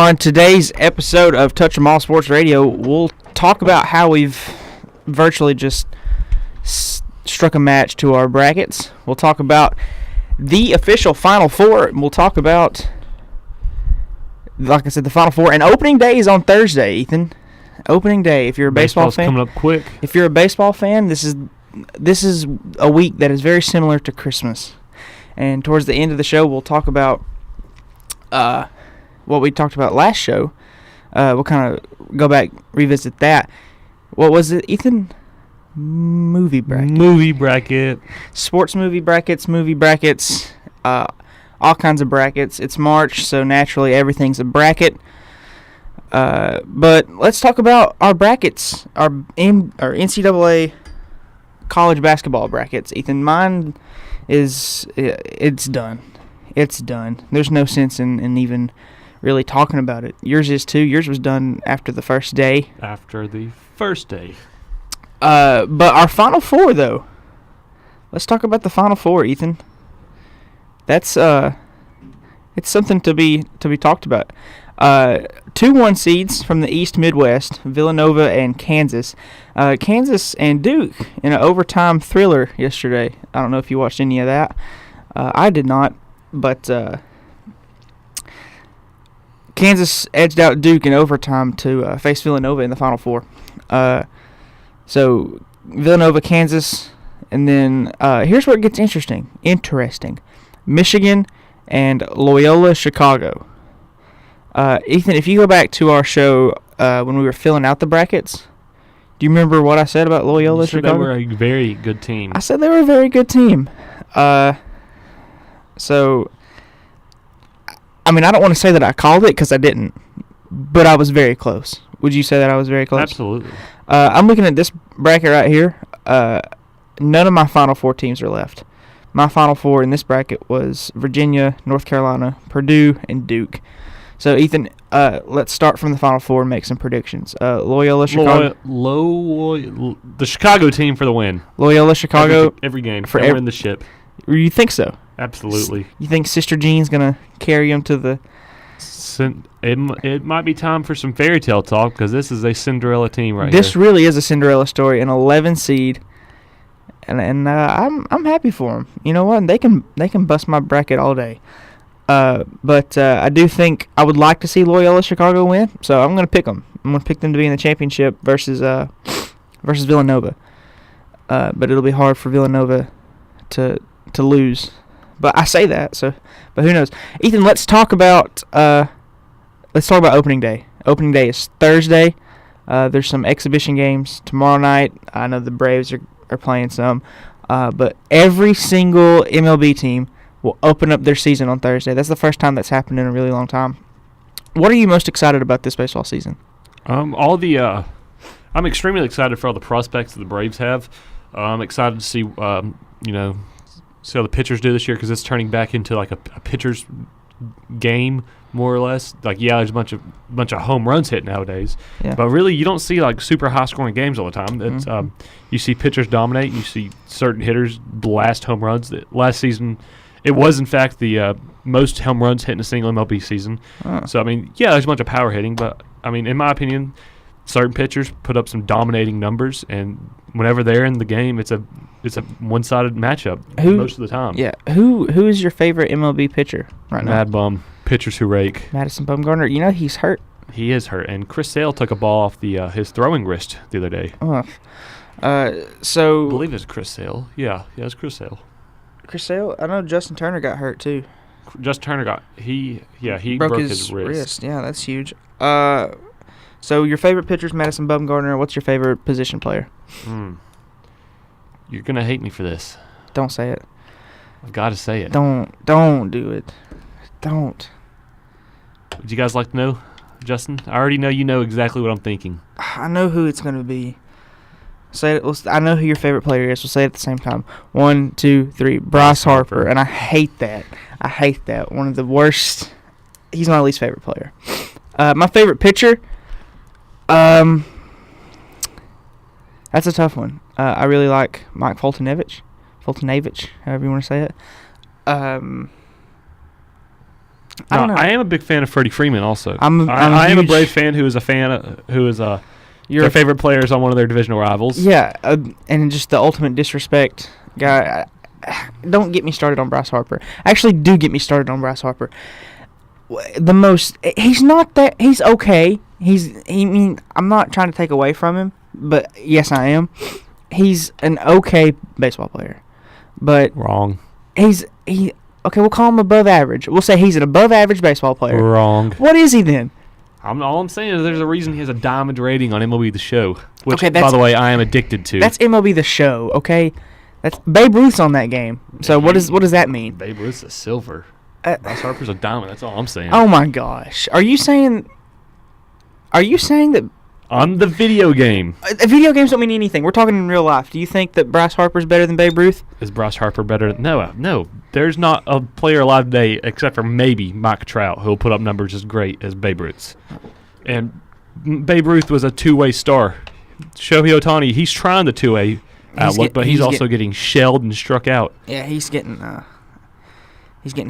On today's episode of Touch 'em All Sports Radio, we'll talk about how we've virtually just struck a match to our brackets. We'll talk about the official Final Four. We'll talk about, like I said, the Final Four. And opening day is on Thursday, Ethan. Opening day. If you're a baseball fan, coming up quick. If you're a baseball fan, this is a week that is very similar to Christmas. And towards the end of the show, we'll talk about what we talked about last show. We'll kind of go back, revisit that. What was it, Ethan? Movie bracket. Sports movie brackets, all kinds of brackets. It's March, so naturally everything's a bracket. But let's talk about our brackets, our NCAA college basketball brackets. Ethan, mine is it's done. It's done. There's no sense in even really talking about it. Yours is too. Yours was done after the first day. But our Final Four, though. Let's talk about the Final Four, Ethan. That's it's something to be talked about. 2-1 seeds from the East Midwest, Villanova and Kansas. Kansas and Duke in an overtime thriller yesterday. I don't know if you watched any of that. I did not, but Kansas edged out Duke in overtime to face Villanova in the Final Four. So Villanova, Kansas, and then here's where it gets interesting. Michigan and Loyola Chicago. Ethan, if you go back to our show when we were filling out the brackets, do you remember what I said about Loyola Chicago? They were a very good team. I said they were a very good team. So, I mean, I don't want to say that I called it because I didn't, but I was very close. Would you say that I was very close? Absolutely. I'm looking at this bracket right here. None of my Final Four teams are left. My Final Four in this bracket was Virginia, North Carolina, Purdue, and Duke. So, Ethan, let's start from the Final Four and make some predictions. Loyola Chicago. The Chicago team for the win. Loyola Chicago. Every game. They're in the ship. You think so? Absolutely. You think Sister Jean's going to carry them to the... It might be time for some fairy tale talk because this is a Cinderella team right here. This really is a Cinderella story, an 11 seed, and I'm happy for them. You know what? They can bust my bracket all day. But I do think I would like to see Loyola Chicago win, so I'm going to pick them. I'm going to pick them to be in the championship versus Villanova. But it'll be hard for Villanova to lose. But I say that, but who knows? Ethan, let's talk about opening day. Opening day is Thursday. There's some exhibition games tomorrow night. I know the Braves are playing some, but every single MLB team will open up their season on Thursday. That's the first time that's happened in a really long time. What are you most excited about this baseball season? I'm extremely excited for all the prospects that the Braves have. I'm excited to see see how the pitchers do this year because it's turning back into like a pitcher's game more or less. Like, yeah, there's a bunch of home runs hit nowadays, but really you don't see like super high scoring games all the time. It's you see pitchers dominate. You see certain hitters blast home runs. Last season, it was in fact the most home runs hit in a single MLB season. So I mean, yeah, there's a bunch of power hitting, but I mean, in my opinion, certain pitchers put up some dominating numbers, and whenever they're in the game, it's a one-sided matchup most of the time. Yeah. Who is your favorite MLB pitcher right now? Mad bum. Pitchers who rake. Madison Bumgarner. You know he's hurt. He is hurt, and Chris Sale took a ball off his throwing wrist the other day. So I believe it's Chris Sale. Yeah, it's Chris Sale. Chris Sale. I know Justin Turner got hurt too. Justin Turner he broke his wrist. Yeah, that's huge. So your favorite pitcher is Madison Bumgarner. What's your favorite position player? You're gonna hate me for this. Don't say it. I've got to say it. Don't do it. Don't. Would you guys like to know, Justin? I already know you know exactly what I'm thinking. I know who it's gonna be. Say it. I know who your favorite player is. We'll say it at the same time. 1, 2, 3. Bryce Harper. And I hate that. One of the worst. He's my least favorite player. My favorite pitcher. That's a tough one. I really like Mike Foltynewicz, however you want to say it. I don't know. I am a big fan of Freddie Freeman. Also, I'm I am a huge- Brave fan who is a fan who is their favorite players on one of their divisional rivals. Yeah, and just the ultimate disrespect guy. Don't get me started on Bryce Harper. Actually, do get me started on Bryce Harper. He's not that. He's okay. I'm not trying to take away from him, but yes, I am. He's an okay baseball player, but Wrong. Okay, we'll call him above average. We'll say he's an above average baseball player. Wrong. What is he then? All I'm saying is there's a reason he has a diamond rating on MLB The Show, which, Okay, by the way, I am addicted to. That's MLB The Show, okay? That's Babe Ruth's on that game. So what does that mean? Babe Ruth's a silver. Uh, Bryce Harper's a diamond. That's all I'm saying. Oh my gosh. Are you saying that On the video game, video games don't mean anything? We're talking in real life. Do you think that Bryce Harper's better than Babe Ruth? is Bryce Harper better? No. There's not a player alive today, except for maybe Mike Trout, who'll put up numbers as great as Babe Ruth's. And Babe Ruth was a two-way star. Shohei Ohtani, he's trying the two-way outlook, but he's also getting shelled and struck out. Yeah, he's getting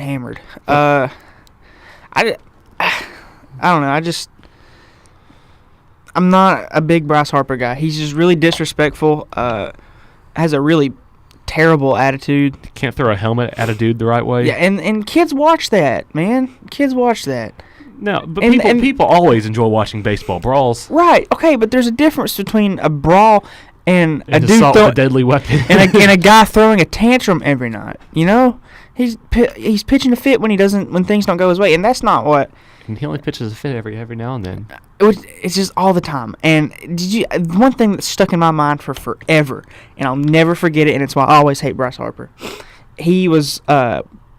hammered. I don't know. I'm not a big Bryce Harper guy. He's just really disrespectful. Has a really terrible attitude. Can't throw a helmet at a dude the right way. Yeah, and kids watch that, man. Kids watch that. No, but And- people always enjoy watching baseball brawls. Right. Okay, but there's a difference between a brawl and a And dude assault with a deadly weapon. and a guy throwing a tantrum every night. You know, he's pitching a fit when things don't go his way, and that's not what. And he only pitches a fit every now and then. It's just all the time. And one thing that's stuck in my mind for forever, and I'll never forget it, and it's why I always hate Bryce Harper. He was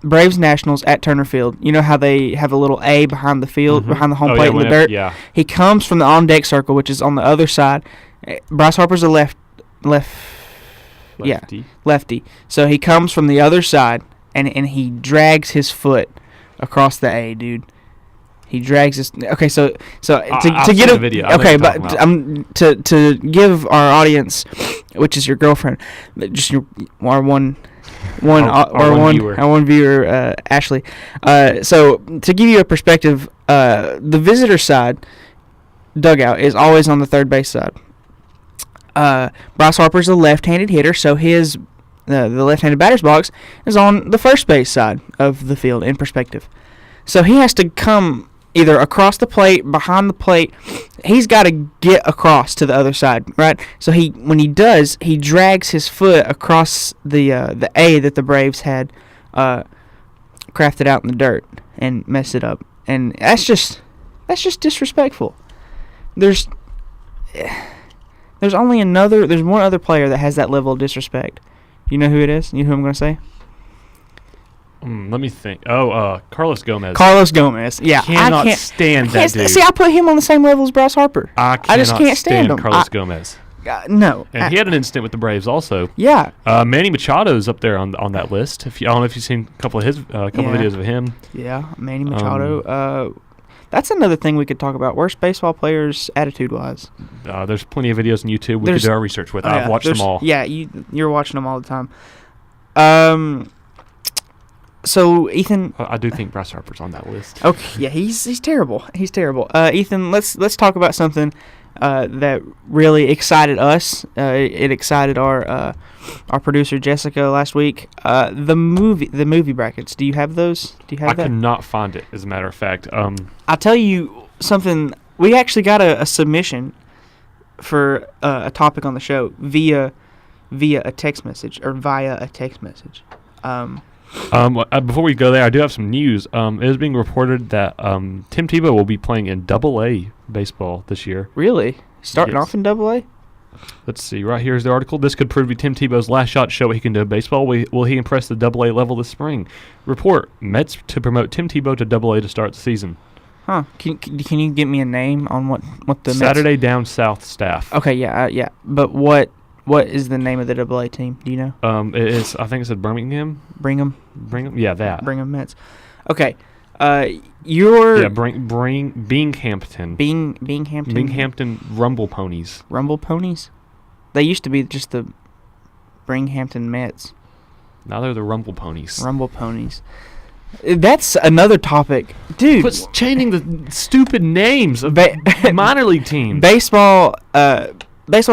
Braves Nationals at Turner Field. You know how they have a little A behind the field, behind the home plate in the dirt? Yeah. He comes from the on-deck circle, which is on the other side. Bryce Harper's a lefty. So he comes from the other side, and he drags his foot across the A, dude. He drags his. Okay, so I'll to see get the a video. I know okay, what you're talking but to give our audience, which is your girlfriend, just our one viewer, Ashley. So to give you a perspective, the visitor side dugout is always on the third base side. Bryce Harper's a left-handed hitter, so his the left-handed batter's box is on the first base side of the field in perspective. So he has to come either across the plate, behind the plate. He's got to get across to the other side, right? So when he does, he drags his foot across the A that the Braves had crafted out in the dirt and messed it up. And that's just disrespectful. There's one other player that has that level of disrespect. You know who it is? You know who I'm going to say? Let me think. Oh, Carlos Gomez. Carlos Gomez. Yeah, Cannot I can't stand that dude. See, I put him on the same level as Bryce Harper. I just can't stand him. Carlos Gomez. No. And he had an incident with the Braves also. Yeah. Manny Machado's up there on that list. I don't know if you've seen a couple of his videos of him. Yeah, Manny Machado. That's another thing we could talk about. Worst baseball players attitude-wise. There's plenty of videos on YouTube we could do our research with. I've watched them all. Yeah, you're watching them all the time. So Ethan, I do think Bryce Harper's on that list. Okay, yeah, he's terrible. He's terrible. Ethan, let's talk about something that really excited us. It excited our producer Jessica last week. The movie brackets. Do you have those? Do you have that? I could not find it, as a matter of fact. I'll tell you something. We actually got a submission for a topic on the show via a text message or via a text message. Before we go there, I do have some news. It is being reported that Tim Tebow will be playing in Double-A baseball this year. Really? Starting off in Double-A? Let's see. Right here is the article. This could prove to be Tim Tebow's last shot to show what he can do in baseball. Will he impress the Double-A level this spring? Report: Mets to promote Tim Tebow to Double-A to start the season. Huh? Can you give me a name on what the Saturday Mets? Down South staff? Okay, yeah. But what is the name of the Double-A team? Do you know? It is. I think it said Birmingham. Brigham. Yeah, that. Brigham Mets. Okay. Binghampton. Binghampton. Binghampton Rumble Ponies. Rumble Ponies. They used to be just the Binghampton Mets. Now they're the Rumble Ponies. Rumble Ponies. That's another topic, dude. Quit changing the stupid names of minor league teams. Baseball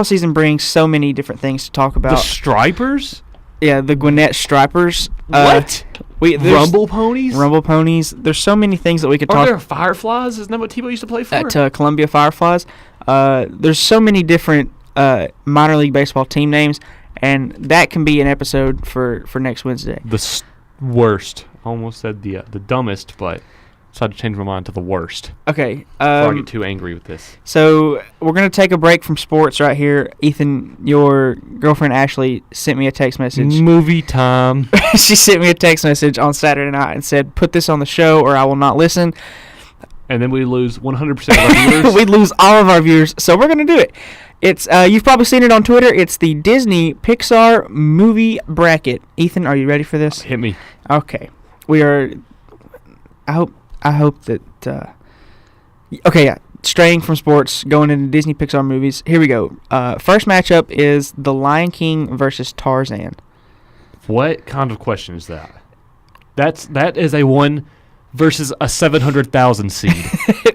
season brings so many different things to talk The about. Stripers? Yeah, the Gwinnett Stripers. What? There's Rumble Ponies? Rumble Ponies. There's so many things that we could Are talk there Fireflies? Isn't that what Tebow used to play for? at Columbia Fireflies. There's so many different minor league baseball team names, and that can be an episode for next Wednesday. The worst. Almost said the dumbest, but decided to change my mind to the worst. Okay. Before I get too angry with this. So we're going to take a break from sports right here. Ethan, your girlfriend Ashley sent me a text message. Movie time. She sent me a text message on Saturday night and said, put this on the show or I will not listen. And then we lose 100% of our viewers. We'd lose all of our viewers, so we're going to do it. It's you've probably seen it on Twitter. It's the Disney Pixar movie bracket. Ethan, are you ready for this? Hit me. Okay. We are I hope that okay, yeah. Straying from sports, going into Disney Pixar movies. Here we go. First matchup is The Lion King versus Tarzan. What kind of question is that? That is a 1 versus a 700,000 seed.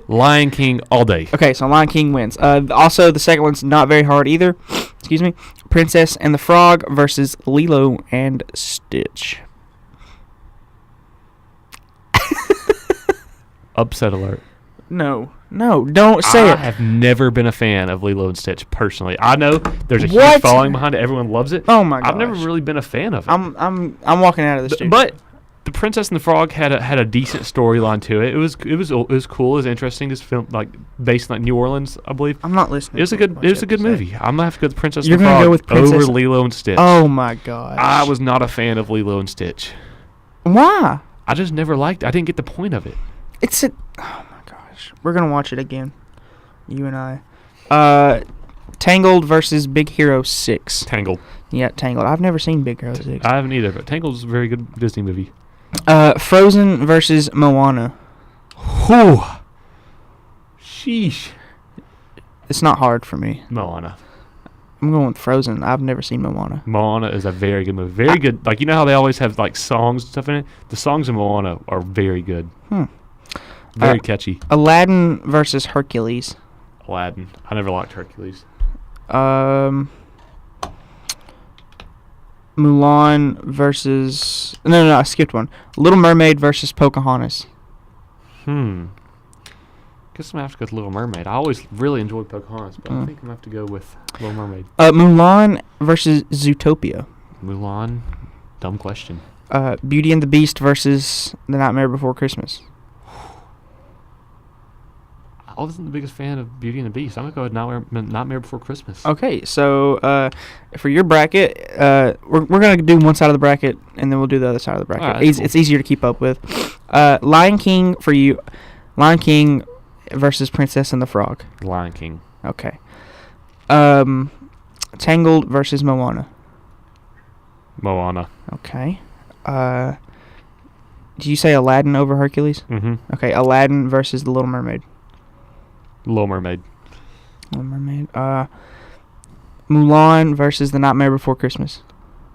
Lion King all day. Okay, so Lion King wins. Also, the second one's not very hard either. Excuse me. Princess and the Frog versus Lilo and Stitch. Upset alert. No, don't say I it. have never been a fan of Lilo and Stitch personally. I know there's a What? huge following behind it. Everyone loves it. Oh my gosh. I've never really been a fan of it. I'm walking out of the studio. But The Princess and the Frog had a decent storyline to it. It was cool. It was interesting. It's filmed like based in like New Orleans, I believe. I'm not listening. It was a good movie. I'm gonna have to go with Princess You're and the gonna Frog go with Princess- over Lilo and Stitch. Oh my gosh. I was not a fan of Lilo and Stitch. Why? I just never liked it. I didn't get the point of it. It's a. Oh my gosh. We're gonna watch it again. You and I. Tangled versus Big Hero 6. Tangled. Yeah, Tangled. I've never seen Big Hero 6. I haven't either, but Tangled's a very good Disney movie. Frozen versus Moana. Whew. Sheesh. It's not hard for me. Moana. I'm going with Frozen. I've never seen Moana. Moana is a very good movie. Very good. Like, you know how they always have, like, songs and stuff in it? The songs in Moana are very good. Very catchy. Aladdin versus Hercules. Aladdin. I never liked Hercules. Mulan versus... No, I skipped one. Little Mermaid versus Pocahontas. Guess I'm going to have to go with Little Mermaid. I always really enjoyed Pocahontas, but I think I'm going to have to go with Little Mermaid. Mulan versus Zootopia. Mulan. Dumb question. Beauty and the Beast versus The Nightmare Before Christmas. I wasn't the biggest fan of Beauty and the Beast. I'm going to go with Nightmare Before Christmas. Okay, so for your bracket, we're going to do one side of the bracket, and then we'll do the other side of the bracket. Alright, cool. It's easier to keep up with. Lion King for you. Lion King versus Princess and the Frog. Lion King. Okay. Tangled versus Moana. Moana. Okay. Did you say Aladdin over Hercules? Mm-hmm. Okay, Aladdin versus The Little Mermaid. Little Mermaid. Little Mermaid. Mulan versus The Nightmare Before Christmas.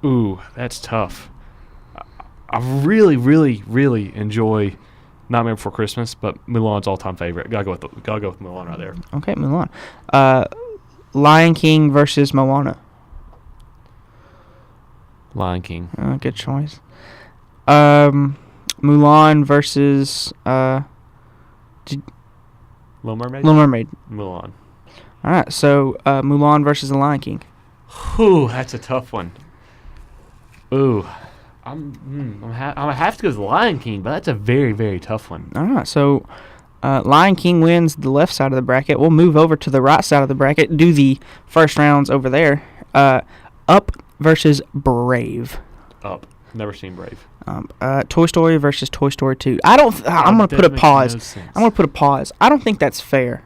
Ooh, that's tough. I really, really, really enjoy Nightmare Before Christmas, but Mulan's all-time favorite. Gotta go with Mulan right there. Okay, Mulan. Lion King versus Moana. Lion King. Good choice. Mulan versus Little Mermaid. Little Mermaid. Mulan. All right, so Mulan versus the Lion King. Ooh, that's a tough one. Ooh, I'm gonna have to go with the Lion King, but that's a very, very tough one. All right, so Lion King wins the left side of the bracket. We'll move over to the right side of the bracket. Do the first rounds over there. Up versus Brave. Up. Never seen Brave. Toy Story versus Toy Story 2. I'm gonna put a pause. I'm gonna put a pause. I don't think that's fair.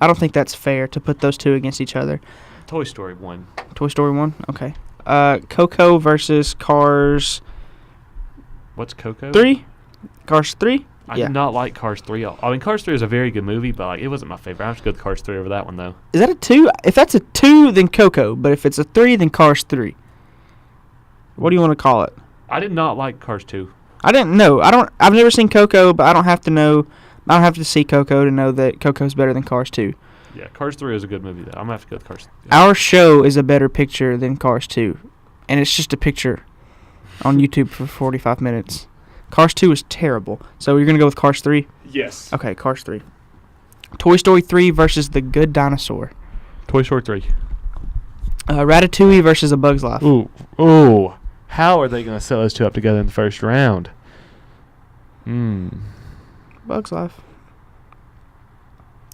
I don't think that's fair to put those two against each other. Toy Story 1. Toy Story 1. Okay. Coco versus Cars. What's Coco? 3. Cars 3. I did not like Cars 3. I mean, Cars 3 is a very good movie, but like, it wasn't my favorite. I have to go with Cars 3 over that one, though. Is that a 2? If that's a 2, then Coco. But if it's a 3, then Cars 3. What do you want to call it? I did not like Cars 2. I didn't know. I've never seen Coco, but I don't have to know. I don't have to see Coco to know that Coco's better than Cars 2. Yeah, Cars 3 is a good movie, though. I'm going to have to go with Cars 3. Our show is a better picture than Cars 2. And it's just a picture on YouTube for 45 minutes. Cars 2 is terrible. So you're going to go with Cars 3? Yes. Okay, Cars 3. Toy Story 3 versus The Good Dinosaur. Toy Story 3. Ratatouille versus A Bug's Life. Ooh. How are they going to set those two up together in the first round? Bug's Life.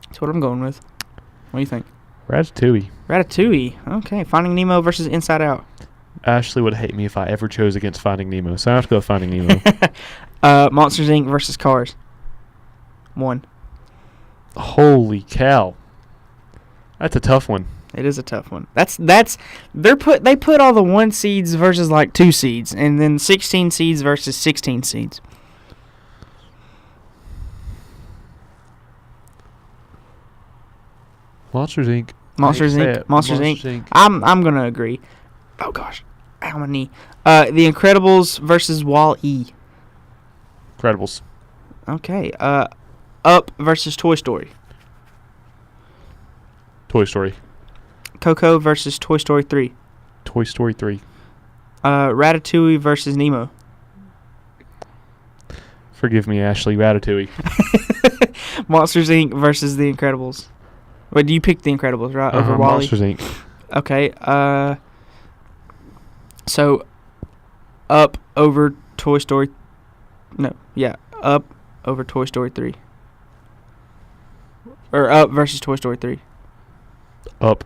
That's what I'm going with. What do you think? Ratatouille. Ratatouille. Okay, Finding Nemo versus Inside Out. Ashley would hate me if I ever chose against Finding Nemo, so I have to go with Finding Nemo. Monsters, Inc. versus Cars. 1. Holy cow. That's a tough one. It is a tough one. They put all the 1 seeds versus like 2 seeds, and then 16 seeds versus 16 seeds. Monsters Inc. Monsters Inc. I'm gonna agree. Oh gosh, ow my knee. The Incredibles versus Wall-E. Incredibles. Okay. Up versus Toy Story. Toy Story. Coco versus Toy Story 3. Toy Story 3. Ratatouille versus Nemo. Forgive me, Ashley. Ratatouille. Monsters Inc. versus The Incredibles. Wait, you picked The Incredibles, right? Over Wall-E? Monsters Inc. Okay. So, Up over Toy Story... No, yeah. Up over Toy Story 3. Or Up versus Toy Story 3. Up.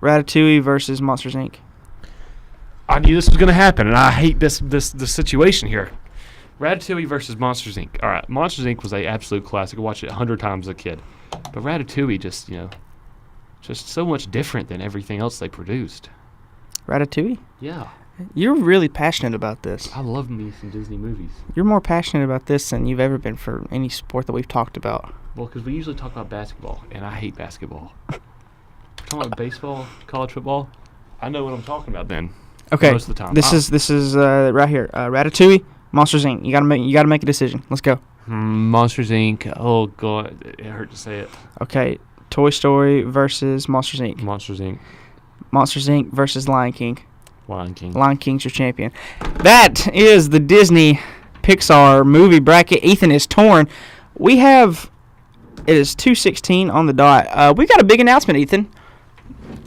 Ratatouille versus Monsters Inc. I knew this was going to happen, and I hate this situation here. Ratatouille versus Monsters Inc. All right, Monsters Inc. was an absolute classic. I watched it 100 times as a kid. But Ratatouille just so much different than everything else they produced. Ratatouille? Yeah. You're really passionate about this. I love me some Disney movies. You're more passionate about this than you've ever been for any sport that we've talked about. Well, because we usually talk about basketball, and I hate basketball. Talking about baseball, college football, I know what I'm talking about then. Okay. Most of the time. This is right here. Ratatouille, Monsters Inc. You gotta make a decision. Let's go. Monsters Inc. Oh god, it hurt to say it. Okay. Toy Story versus Monsters Inc. Monsters Inc. Monsters Inc. versus Lion King. Lion King. Lion King's your champion. That is the Disney Pixar movie bracket. Ethan is torn. It is 2:16 on the dot. We got a big announcement, Ethan.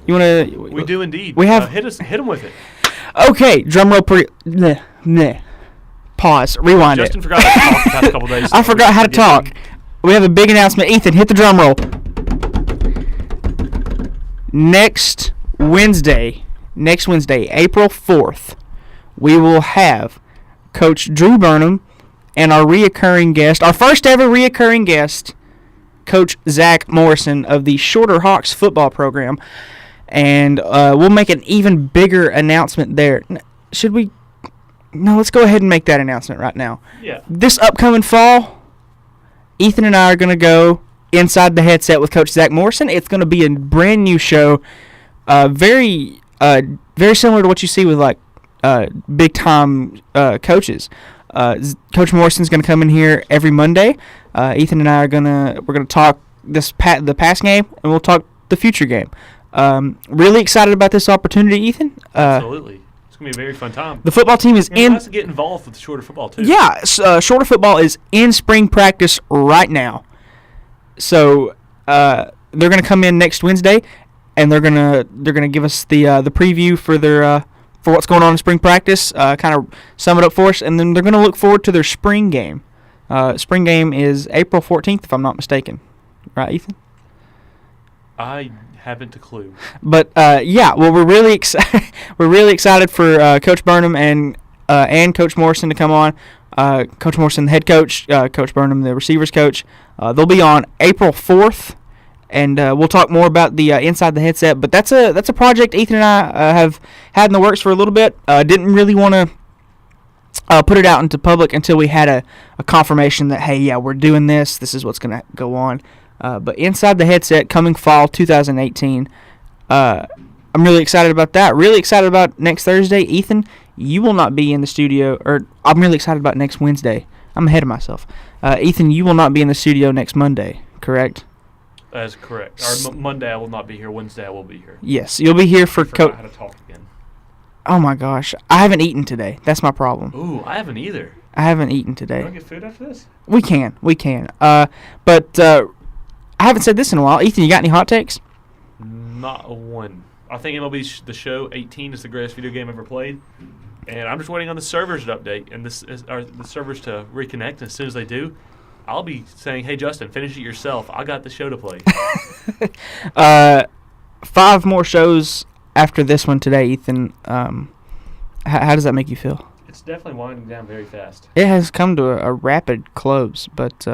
You wanna? We do indeed. We have hit him with it. Okay, drum roll. Pause. Rewind Justin it. forgot how to talk the past couple days. I forgot how to talk. We have a big announcement. Ethan, hit the drum roll. Next Wednesday, April 4th, we will have Coach Drew Burnham and our first ever reoccurring guest, Coach Zach Morrison of the Shorter Hawks football program. And we'll make an even bigger announcement there. Should we? No, let's go ahead and make that announcement right now. Yeah. This upcoming fall, Ethan and I are going to go inside the headset with Coach Zach Morrison. It's going to be a brand new show, very similar to what you see with like big time coaches. Coach Morrison's going to come in here every Monday. Ethan and I we're going to talk the past game, and we'll talk the future game. Really excited about this opportunity, Ethan. Absolutely. It's going to be a very fun time. The football team is to get involved with shorter football, too. Yeah, shorter football is in spring practice right now. So they're going to come in next Wednesday, and they're gonna give us the preview for their for what's going on in spring practice, kind of sum it up for us, and then they're going to look forward to their spring game. Spring game is April 14th, if I'm not mistaken. Right, Ethan? I haven't a clue. But we're really excited. We're really excited for Coach Burnham and Coach Morrison to come on. Coach Morrison, the head coach, Coach Burnham, the receivers coach. They'll be on April 4th, and we'll talk more about the inside the headset. But that's a project Ethan and I have had in the works for a little bit. Didn't really want to put it out into public until we had a confirmation that, hey, yeah, we're doing this. This is what's going to go on. But inside the headset, coming fall 2018, I'm really excited about that. Really excited about next Thursday. Ethan, you will not be in the studio, or I'm really excited about next Wednesday. I'm ahead of myself. Ethan, you will not be in the studio next Monday, correct? That is correct. Monday I will not be here. Wednesday I will be here. Yes, you'll be here for I forgot how to talk again. Oh my gosh, I haven't eaten today. That's my problem. Ooh, I haven't either. I haven't eaten You today. want to get food after this? We can. But I haven't said this in a while. Ethan, you got any hot takes? Not a one. I think MLB The Show 18 is the greatest video game ever played, and I'm just waiting on the servers to update and the servers to reconnect. And as soon as they do, I'll be saying, "Hey, Justin, finish it yourself. I got the show to play." 5 more shows after this one today, Ethan. How does that make you feel? It's definitely winding down very fast. It has come to a rapid close, but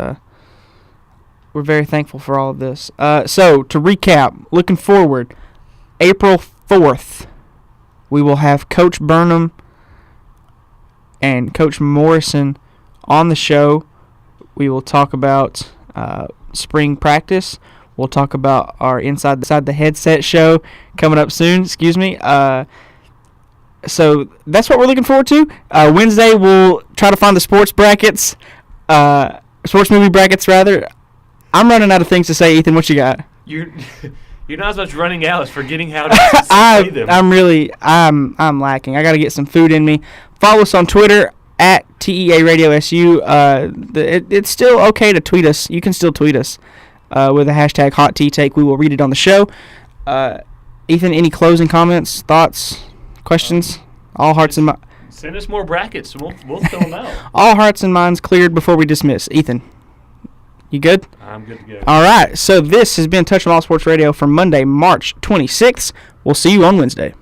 we're very thankful for all of this. So, to recap, looking forward, April 4th, we will have Coach Burnham and Coach Morrison on the show. We will talk about spring practice. We'll talk about our Inside the Headset show coming up soon. Excuse me. So that's what we're looking forward to. Wednesday, we'll try to find the sports brackets, sports movie brackets, rather. I'm running out of things to say, Ethan. What you got? You're not as much running out as forgetting how to say them. I'm lacking. I got to get some food in me. Follow us on Twitter at TEA Radio SU. It's still okay to tweet us. You can still tweet us with the hashtag Hot Tea Take. We will read it on the show. Ethan, any closing comments, thoughts, questions? All hearts and minds. Send us more brackets. We'll fill them out. All hearts and minds cleared before we dismiss. Ethan, you good? I'm good to go. All right. So this has been Touch 'em All Sports Radio for Monday, March 26th. We'll see you on Wednesday.